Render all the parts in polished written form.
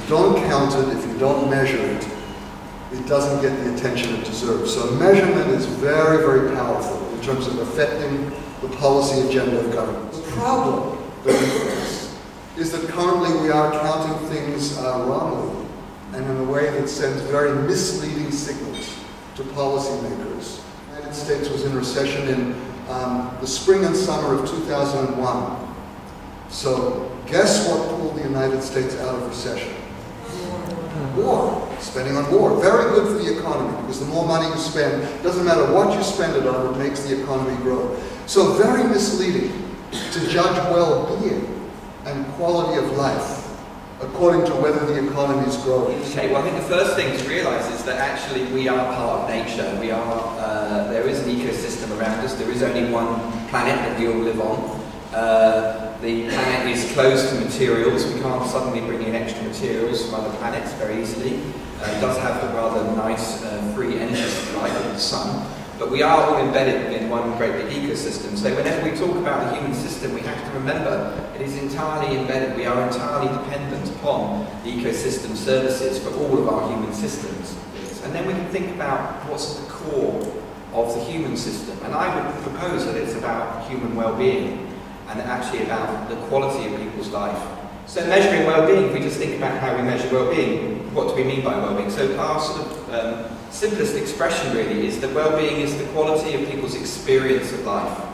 don't count it, if you don't measure it, it doesn't get the attention it deserves. So measurement is very, very powerful in terms of affecting the policy agenda of government. The problem that we face is that currently we are counting things wrongly and in a way that sends very misleading signals to policymakers. The United States was in recession in the spring and summer of 2001. So guess what pulled the United States out of recession? War. Spending on war. Very good for the economy, because the more money you spend, doesn't matter what you spend it on, it makes the economy grow. So very misleading to judge well-being and quality of life according to whether the economy is growing. Okay, well I think the first thing to realise is that actually we are part of nature. We are, there is an ecosystem around us. There is only one planet that we all live on. The planet is closed to materials. We can't suddenly bring in extra materials from other planets very easily. It does have a rather nice free energy supply from the sun. But we are all embedded in one great big ecosystem. So whenever we talk about the human system, we have to remember it is entirely embedded. We are entirely dependent upon the ecosystem services for all of our human systems. And then we can think about what's at the core of the human system. And I would propose that it's about human well-being and actually about the quality of people's life. So measuring well-being, if we just think about how we measure well-being, what do we mean by well-being? So our sort of simplest expression really is that well-being is the quality of people's experience of life.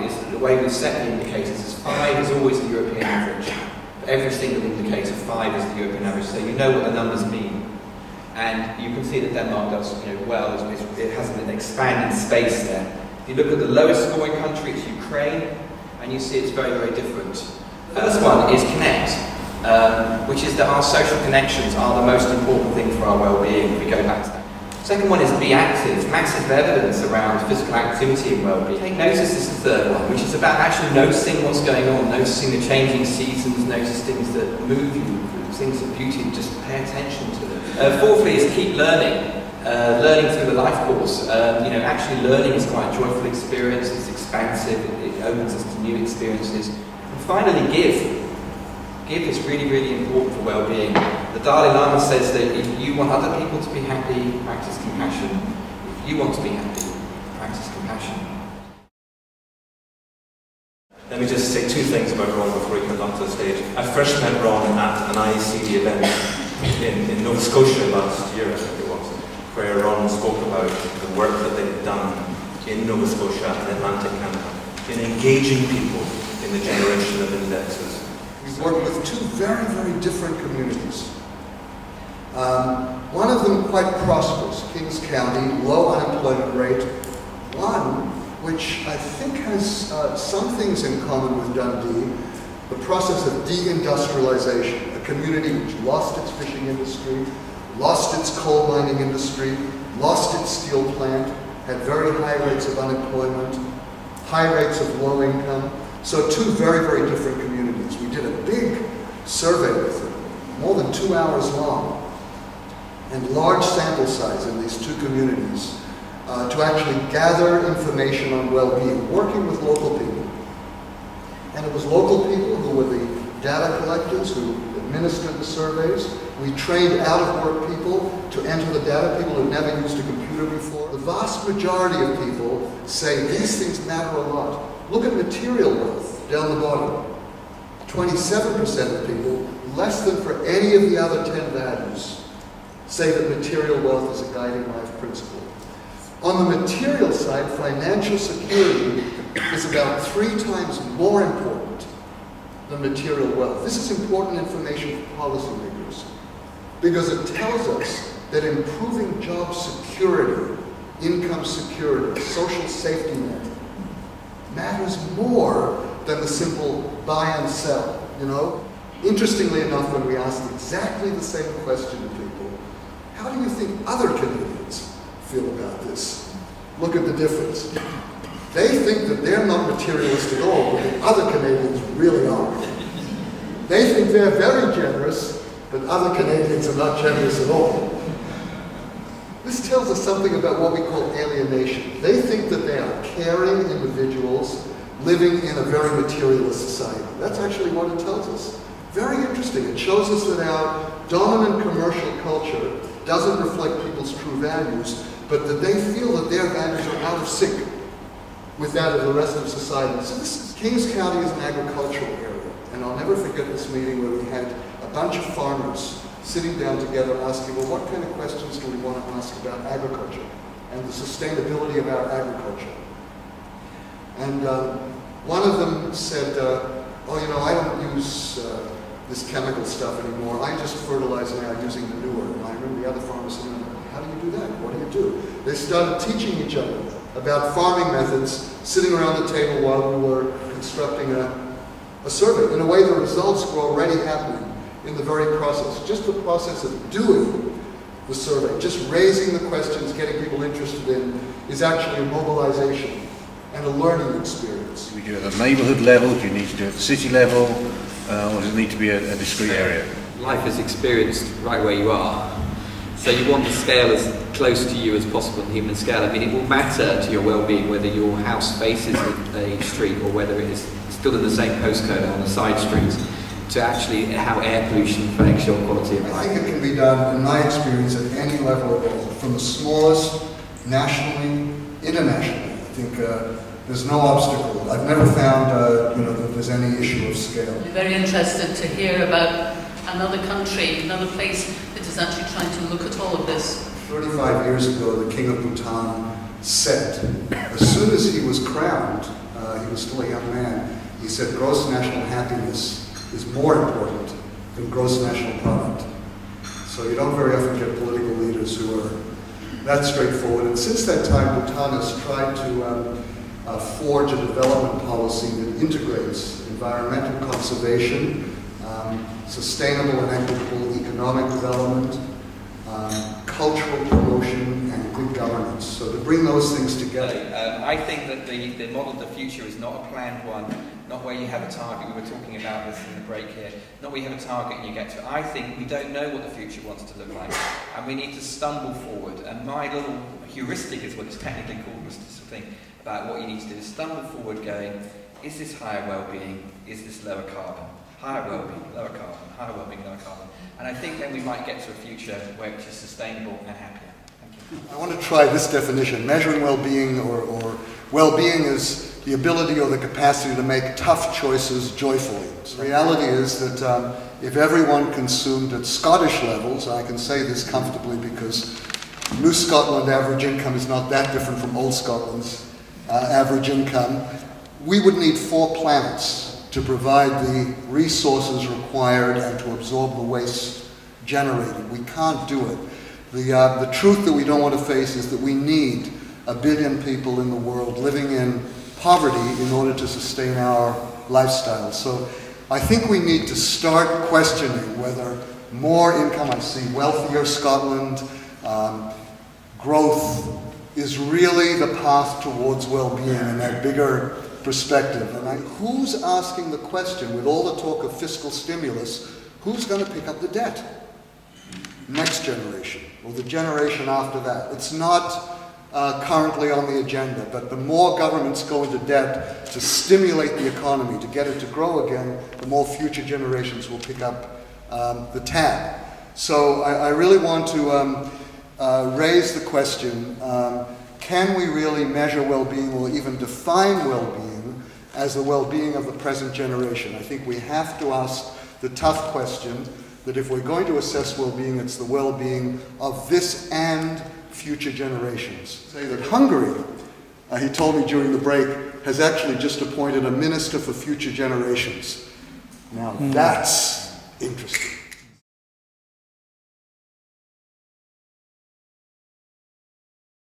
Is the way we set the indicators is 5 is always the European average. For every single indicator, 5 is the European average, so you know what the numbers mean. And you can see that Denmark does well, it has an expanding space there. If you look at the lowest scoring country, it's Ukraine, and you see it's very, very different. First one is connect, which is that our social connections are the most important thing for our well-being, if we go back to that. Second one is be active. Massive evidence around physical activity and well-being. Take notice is the third one, which is about actually noticing what's going on, noticing the changing seasons, notice things that move you, things of beauty, and just pay attention to them. Fourthly is keep learning. Learning through the life course. Actually learning is quite a joyful experience, it's expansive, it opens us to new experiences. And finally, give. Give is really, really important for well-being. The Dalai Lama says that if you want other people to be happy, practice compassion. If you want to be happy, practice compassion. Let me just say 2 things about Ron before he comes onto the stage. I first met Ron at an IECD event in Nova Scotia last year, I think it was, where Ron spoke about the work that they had done in Nova Scotia and Atlantic Canada in engaging people in the generation of indexes. We've worked with 2 very, very different communities. One of them quite prosperous, Kings County, low unemployment rate. One which I think has some things in common with Dundee, the process of deindustrialization, a community which lost its fishing industry, lost its coal mining industry, lost its steel plant, had very high rates of unemployment, high rates of low income. So 2 very, very different communities. We did a big survey with them, more than 2 hours long, and large sample size in these 2 communities to actually gather information on well-being, working with local people. And it was local people who were the data collectors who administered the surveys. We trained out-of-work people to enter the data, people who never used a computer before. The vast majority of people say these things matter a lot. Look at material wealth down the bottom. 27% of people, less than for any of the other 10 values, say that material wealth is a guiding life principle. On the material side, financial security is about 3 times more important than material wealth. This is important information for policymakers because it tells us that improving job security, income security, social safety net matters more than the simple buy and sell, Interestingly enough, when we asked exactly the same question to people, how do you think other Canadians feel about this? Look at the difference. They think that they're not materialist at all, but the other Canadians really are. They think they're very generous, but other Canadians are not generous at all. This tells us something about what we call alienation. They think that they are caring individuals living in a very materialist society. That's actually what it tells us. Very interesting. interesting. It shows us that our dominant commercial culture doesn't reflect people's true values, but that they feel that their values are out of sync with that of the rest of society. So Kings County is an agricultural area, and I'll never forget this meeting where we had a bunch of farmers sitting down together asking, well, what kind of questions do we want to ask about agriculture and the sustainability of our agriculture? And one of them said, oh, you know, I don't use this chemical stuff anymore. I just fertilize now using manure. And I remember the other farmers saying, how do you do that? What do you do? They started teaching each other about farming methods, sitting around the table while we were constructing a survey. In a way, the results were already happening in the very process. Just the process of doing the survey, just raising the questions, getting people interested in, is actually a mobilization and a learning experience. Do we do it at the neighbourhood level? Do you need to do it at the city level? Or does it need to be a discrete area? Life is experienced right where you are. So you want the scale as close to you as possible, the human scale. I mean, it will matter to your well-being whether your house faces a street or whether it is still in the same postcode on the side streets, to actually how air pollution affects your quality of life. I think it can be done, in my experience, at any level of all, from the smallest, nationally, internationally. I think there's no obstacle. I've never found you know, that there's any issue of scale. I'm very interested to hear about another country, another place that is actually trying to look at all of this. 35 years ago, the King of Bhutan said, as soon as he was crowned, he was still a young man, he said gross national happiness is more important than gross national product. So you don't very often get political leaders who are that straightforward. And since that time, Bhutan has tried to forge a development policy that integrates environmental conservation, sustainable and equitable economic development, cultural promotion, and good governance. So to bring those things together. I think that the model of the future is not a planned one, not where you have a target. We were talking about this in the break here. Not where you have a target and you get to it. I think we don't know what the future wants to look like, and we need to stumble forward. And my little heuristic is what it's technically called, was this thing about what you need to do is stumble forward going, is this higher well-being? Is this lower carbon? Higher well-being, lower carbon, higher well-being, lower carbon. And I think then we might get to a future where it's sustainable and happier. Thank you. I want to try this definition. Measuring well-being or well-being is the ability or the capacity to make tough choices joyfully. The reality is that if everyone consumed at Scottish levels, I can say this comfortably because New Scotland average income is not that different from Old Scotland's average income, we would need 4 planets to provide the resources required and to absorb the waste generated. We can't do it. The truth that we don't want to face is that we need 1 billion people in the world living in poverty in order to sustain our lifestyle. So I think we need to start questioning whether more income, I see wealthier Scotland, growth is really the path towards well-being in that bigger perspective. And who's asking the question, with all the talk of fiscal stimulus, who's going to pick up the debt? Next generation, or the generation after that. It's not currently on the agenda, but the more governments go into debt to stimulate the economy, to get it to grow again, the more future generations will pick up the tab. So I really want to raise the question, can we really measure well-being or even define well-being as the well-being of the present generation? I think we have to ask the tough question that if we're going to assess well-being, it's the well-being of this and future generations. Say that Hungary, he told me during the break, has actually just appointed a minister for future generations. Now that's interesting.